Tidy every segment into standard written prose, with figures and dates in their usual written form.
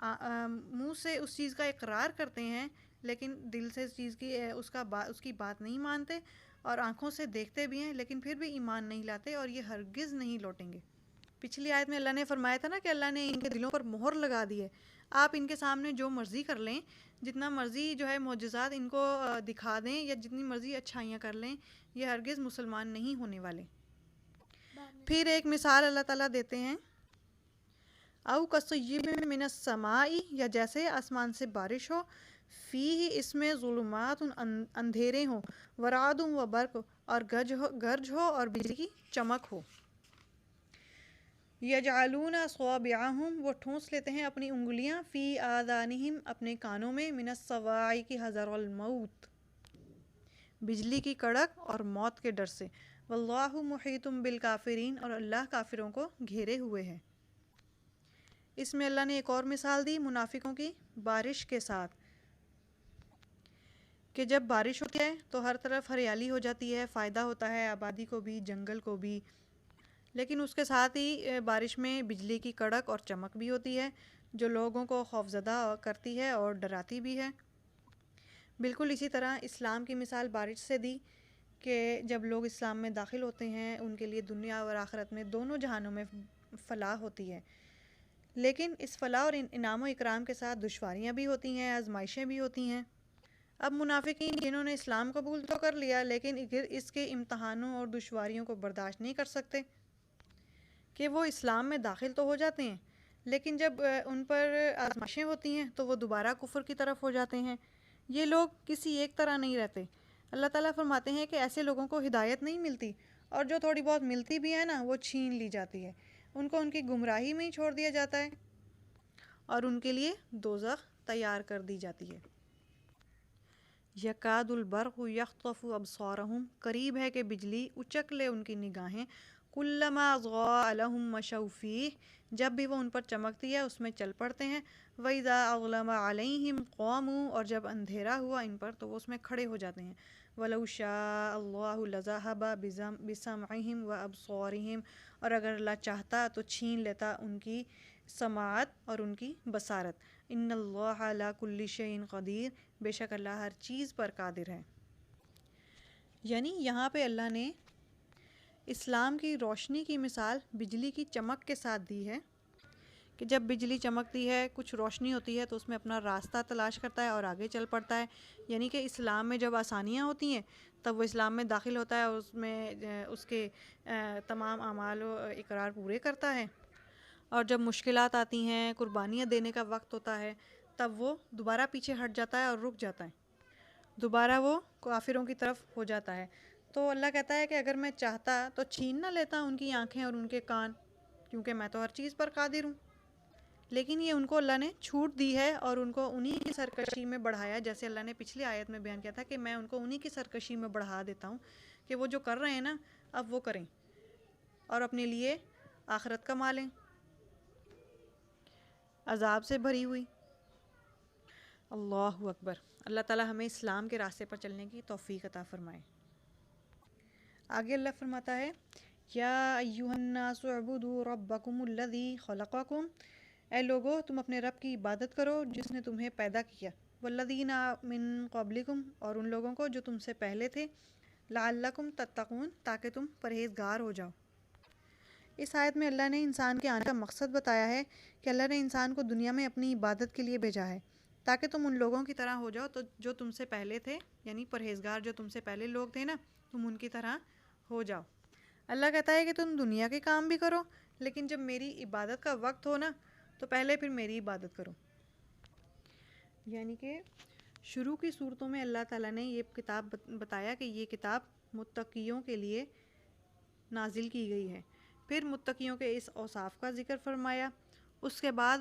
منہ سے اس چیز کا اقرار کرتے ہیں لیکن دل سے اس چیز کی اس کی بات نہیں مانتے، اور آنکھوں سے دیکھتے بھی ہیں لیکن پھر بھی ایمان نہیں لاتے، اور یہ ہرگز نہیں لوٹیں گے۔ پچھلی آیت میں اللہ نے فرمایا تھا نا کہ اللہ نے ان کے دلوں پر مہر لگا دی ہے۔ آپ ان کے سامنے جو مرضی کر لیں، جتنا مرضی جو ہے معجزات ان کو دکھا دیں یا جتنی مرضی اچھائیاں کر لیں، یہ ہرگز مسلمان نہیں ہونے والے۔ پھر ایک مثال اللہ تعالیٰ دیتے ہیں، او کصیب من السماء، یا جیسے آسمان سے بارش ہو، فیہ اس میں ظلمات اندھیرے ہوں، ورعد و برق اور گرج ہو اور بجلی کی چمک ہو۔ یجعلون اصابعہم، وہ ٹھونس لیتے ہیں اپنی انگلیاں، فی آذانہم، اپنے کانوں میں، من الصواعق حذر الموت، بجلی کی کڑک اور موت کے ڈر سے، واللہ محیط بالکافرین، اور اللہ کافروں کو گھیرے ہوئے ہے۔ اس میں اللہ نے ایک اور مثال دی منافقوں کی بارش کے ساتھ، کہ جب بارش ہوتی ہے تو ہر طرف ہریالی ہو جاتی ہے، فائدہ ہوتا ہے آبادی کو بھی، جنگل کو بھی، لیکن اس کے ساتھ ہی بارش میں بجلی کی کڑک اور چمک بھی ہوتی ہے جو لوگوں کو خوفزدہ کرتی ہے اور ڈراتی بھی ہے۔ بالکل اسی طرح اسلام کی مثال بارش سے دی کہ جب لوگ اسلام میں داخل ہوتے ہیں ان کے لیے دنیا اور آخرت میں دونوں جہانوں میں فلاح ہوتی ہے، لیکن اس فلاح اور انعام و اکرام کے ساتھ دشواریاں بھی ہوتی ہیں، آزمائشیں بھی ہوتی ہیں۔ اب منافقین جنہوں نے اسلام قبول تو کر لیا لیکن اس کے امتحانوں اور دشواریوں کو برداشت نہیں کر سکتے، کہ وہ اسلام میں داخل تو ہو جاتے ہیں لیکن جب ان پر آزمائشیں ہوتی ہیں تو وہ دوبارہ کفر کی طرف ہو جاتے ہیں۔ یہ لوگ کسی ایک طرح نہیں رہتے۔ اللہ تعالیٰ فرماتے ہیں کہ ایسے لوگوں کو ہدایت نہیں ملتی، اور جو تھوڑی بہت ملتی بھی ہے نا وہ چھین لی جاتی ہے، ان کو ان کی گمراہی میں ہی چھوڑ دیا جاتا ہے اور ان کے لیے دوزخ تیار کر دی جاتی ہے۔ یکاد البرق یخطف ابصارہم، قریب ہے کہ بجلی اچک لے ان کی نگاہیں، کلما اضاء لہم مشوا فیہ، جب بھی وہ ان پر چمکتی ہے اس میں چل پڑتے ہیں، وَإِذَا أَظْلَمَ عَلَيْهِمْ قَامُوا، اور جب اندھیرا ہوا ان پر تو وہ اس میں کھڑے ہو جاتے ہیں، وَلَوْ شَاءَ اللَّهُ لَذَهَبَ بِسَمْعِهِمْ وَأَبْصَارِهِمْ، اور اگر اللہ چاہتا تو چھین لیتا ان کی سماعت اور ان کی بصارت، ان اللہ علی کل شیء قدیر، بے شک اللہ ہر چیز پر قادر ہے۔ یعنی یہاں پہ اللہ نے اسلام کی روشنی کی مثال بجلی کی چمک کے ساتھ دی ہے، کہ جب بجلی چمکتی ہے کچھ روشنی ہوتی ہے تو اس میں اپنا راستہ تلاش کرتا ہے اور آگے چل پڑتا ہے، یعنی کہ اسلام میں جب آسانیاں ہوتی ہیں تب وہ اسلام میں داخل ہوتا ہے، اس میں اس کے تمام اعمال و اقرار پورے کرتا ہے، اور جب مشکلات آتی ہیں، قربانیاں دینے کا وقت ہوتا ہے، تب وہ دوبارہ پیچھے ہٹ جاتا ہے اور رک جاتا ہے، دوبارہ وہ کافروں کی طرف ہو جاتا ہے۔ تو اللہ کہتا ہے کہ اگر میں چاہتا تو چھین نہ لیتا ان کی آنکھیں اور ان کے کان، کیونکہ میں تو ہر چیز پر قادر ہوں، لیکن یہ ان کو اللہ نے چھوٹ دی ہے اور ان کو انہی کی سرکشی میں بڑھایا، جیسے اللہ نے پچھلی آیت میں بیان کیا تھا کہ میں ان کو انہی کی سرکشی میں بڑھا دیتا ہوں، کہ وہ جو کر رہے ہیں نا اب وہ کریں اور اپنے لیے آخرت کما لیں عذاب سے بھری ہوئی۔ اللہ اکبر۔ اللہ تعالیٰ ہمیں اسلام کے راستے پر چلنے کی توفیق عطا فرمائے۔ آگے اللہ فرماتا ہے، یا ایھا الناس اعبدوا ربکم الذی خلقکم، اے لوگو تم اپنے رب کی عبادت کرو جس نے تمہیں پیدا کیا، والذین من قبلکم، اور ان لوگوں کو جو تم سے پہلے تھے، لعلکم تتقون، تاکہ تم پرہیزگار ہو جاؤ۔ اس آیت میں اللہ نے انسان کے آنے کا مقصد بتایا ہے کہ اللہ نے انسان کو دنیا میں اپنی عبادت کے لیے بھیجا ہے تاکہ تم ان لوگوں کی طرح ہو جاؤ تو جو تم سے پہلے تھے، یعنی پرہیزگار جو تم سے پہلے لوگ تھے نا، تم ان کی طرح ہو جاؤ۔ اللہ کہتا ہے کہ تم دنیا کے کام بھی کرو لیکن جب میری عبادت کا وقت ہو نا تو پہلے پھر میری عبادت کرو۔ یعنی کہ شروع کی صورتوں میں اللہ تعالیٰ نے یہ کتاب بتایا کہ یہ کتاب متقیوں کے لیے نازل کی گئی ہے، پھر متقیوں کے اس اوصاف کا ذکر فرمایا، اس کے بعد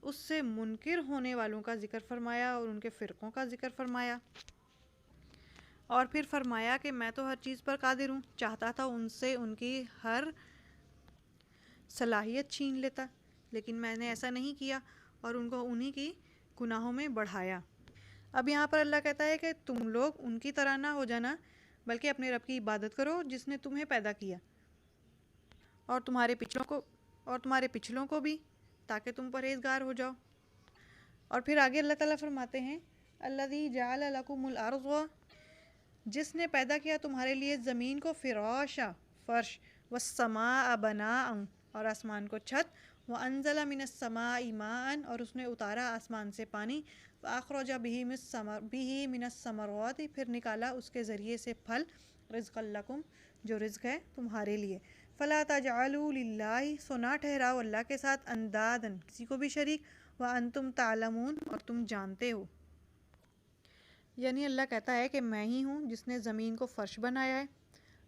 اس سے منکر ہونے والوں کا ذکر فرمایا اور ان کے فرقوں کا ذکر فرمایا، اور پھر فرمایا کہ میں تو ہر چیز پر قادر ہوں، چاہتا تھا ان سے ان کی ہر صلاحیت چھین لیتا لیکن میں نے ایسا نہیں کیا اور ان کو انہی کی گناہوں میں بڑھایا۔ اب یہاں پر اللہ کہتا ہے کہ تم لوگ ان کی طرح نہ ہو جانا بلکہ اپنے رب کی عبادت کرو جس نے تمہیں پیدا کیا اور تمہارے پچھلوں کو بھی، تاکہ تم پرہیزگار ہو جاؤ۔ اور پھر آگے اللہ تعالیٰ فرماتے ہیں الذی جعل لکم الارض، جس نے پیدا کیا تمہارے لیے زمین کو فراشا فرش، والسماء بناء اور آسمان کو چھت، وانزل من السماء ماء اور اس نے اتارا آسمان سے پانی، فاخرج به من الثمرات پھر نکالا اس کے ذریعے سے پھل، رزقا لکم جو رزق ہے تمہارے لیے، فلا تجعلوا للہ سو نہ ٹھہراؤ اللہ کے ساتھ اندادن کسی کو بھی شریک، وانتم تعلمون اور تم جانتے ہو۔ یعنی اللہ کہتا ہے کہ میں ہی ہوں جس نے زمین کو فرش بنایا ہے،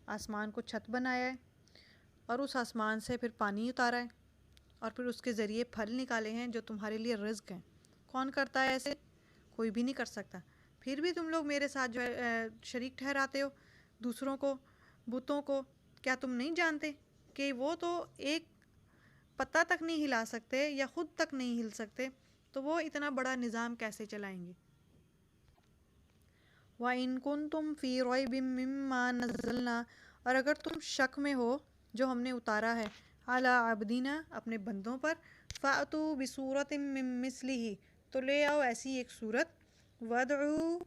آسمان کو چھت بنایا ہے، اور اس آسمان سے پھر پانی اتارا ہے، اور پھر اس کے ذریعے پھل نکالے ہیں جو تمہارے لیے رزق ہیں۔ کون کرتا ہے ایسے؟ کوئی بھی نہیں کر سکتا۔ پھر بھی تم لوگ میرے ساتھ جو ہے شریک ٹھہراتے ہو دوسروں کو، بتوں کو۔ کیا تم نہیں جانتے کہ وہ تو ایک پتا تک نہیں ہلا سکتے یا خود تک نہیں ہل سکتے، تو وہ اتنا بڑا نظام کیسے چلائیں گے؟ وَإِن كُنتُمْ فِي رَيْبٍ مِّمَّا نَزَّلْنَا اور اگر تم شک میں ہو جو ہم نے اتارا ہے عَلَىٰ عَبْدِنَا اپنے بندوں پر، فَأْتُوا بِسُورَةٍ مِّن مِّثْلِهِ تو لے آؤ ایسی ایک صورت، وَادْعُوا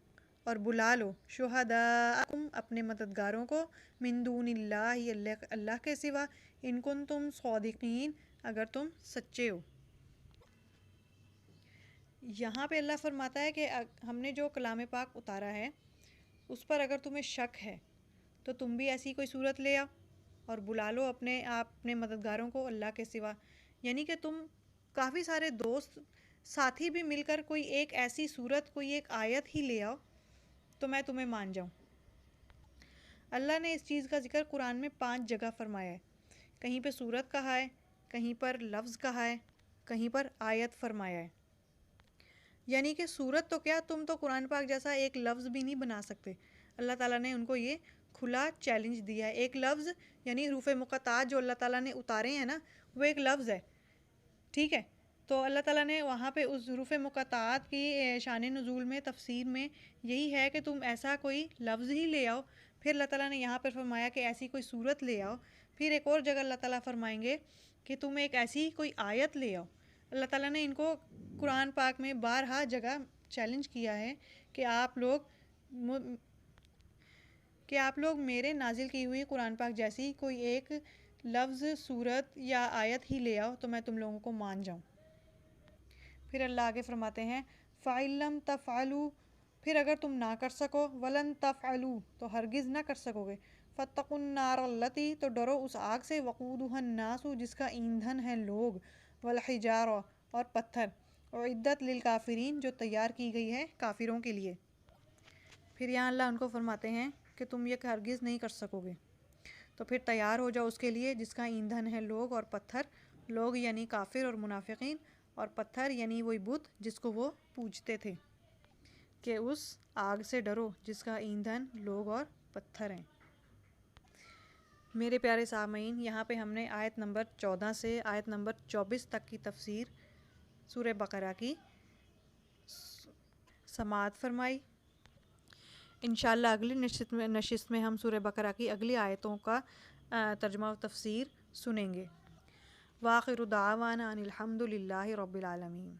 اور بلا لو، شُهَدَاءَکُمْ اپنے مددگاروں کو، مِن دُونِ اللّٰہ اللہ کے سوا، ان کنتم صادقین اگر تم سچے ہو۔ یہاں پہ اللہ فرماتا ہے کہ ہم نے جو کلام پاک اتارا ہے اس پر اگر تمہیں شک ہے تو تم بھی ایسی کوئی صورت لے آؤ اور بلا لو اپنے مددگاروں کو اللہ کے سوا، یعنی کہ تم کافی سارے دوست ساتھی بھی مل کر کوئی ایک ایسی صورت، کوئی ایک آیت ہی لے آؤ تو میں تمہیں مان جاؤں۔ اللہ نے اس چیز کا ذکر قرآن میں 5 جگہ فرمایا ہے، کہیں پہ صورت کہا ہے، کہیں پر لفظ کہا ہے، کہیں پر آیت فرمایا ہے۔ یعنی کہ صورت تو کیا، تم تو قرآن پاک جیسا ایک لفظ بھی نہیں بنا سکتے۔ اللہ تعالیٰ نے ان کو یہ کھلا چیلنج دیا ہے۔ ایک لفظ یعنی حروف مقطعات جو اللہ تعالیٰ نے اتارے ہیں نا، وہ ایک لفظ ہے، ٹھیک ہے؟ تو اللہ تعالیٰ نے وہاں پہ اس حروف مقطعات کی شان نزول میں تفسیر میں یہی ہے کہ تم ایسا کوئی لفظ ہی لے آؤ۔ پھر اللہ تعالیٰ نے یہاں پر فرمایا کہ ایسی کوئی صورت لے آؤ۔ پھر ایک اور جگہ اللہ تعالیٰ فرمائیں گے کہ تم ایک ایسی کوئی آیت لے آؤ۔ اللہ تعالیٰ نے ان کو قرآن پاک میں بارہا جگہ چیلنج کیا ہے کہ آپ لوگ میرے نازل کی ہوئی قرآن پاک جیسی کوئی ایک لفظ، صورت یا آیت ہی لے آؤ تو میں تم لوگوں کو مان جاؤں۔ پھر اللہ آگے فرماتے ہیں فَإِن لَّمْ تَفْعَلُوا پھر اگر تم نہ کر سکو، وَلَن تَفْعَلُوا تو ہرگز نہ کر سکو گے، فَاتَّقُوا النَّارَ الَّتِي تو ڈرو اس آگ سے، وَقُودُهَا النَّاسُ جس کا ایندھن ہے لوگ، وَالْحِجَارَةُ اور پتھر، اُعِدَّتْ لِلْکَافِرِینَ جو تیار کی گئی ہے کافروں کے لیے۔ پھر یہاں اللہ ان کو فرماتے ہیں کہ تم یہ ہرگز نہیں کر سکو گے، تو پھر تیار ہو جاؤ اس کے لیے جس کا ایندھن ہے لوگ اور پتھر، لوگ یعنی کافر اور منافقین، اور پتھر یعنی وہی بت جس کو وہ پوجتے تھے، کہ اس آگ سے ڈرو جس کا ایندھن لوگ اور پتھر ہیں۔ میرے پیارے سامعین، یہاں پہ ہم نے آیت نمبر 14 سے آیت نمبر 24 تک کی تفسیر سورہ بقرہ کی سماعت فرمائی۔ انشاءاللہ اگلی نشست میں ہم سورہ بقرہ کی اگلی آیتوں کا ترجمہ و تفسیر سنیں گے۔ وآخر دعوانا ان الحمد للہ رب العالمین۔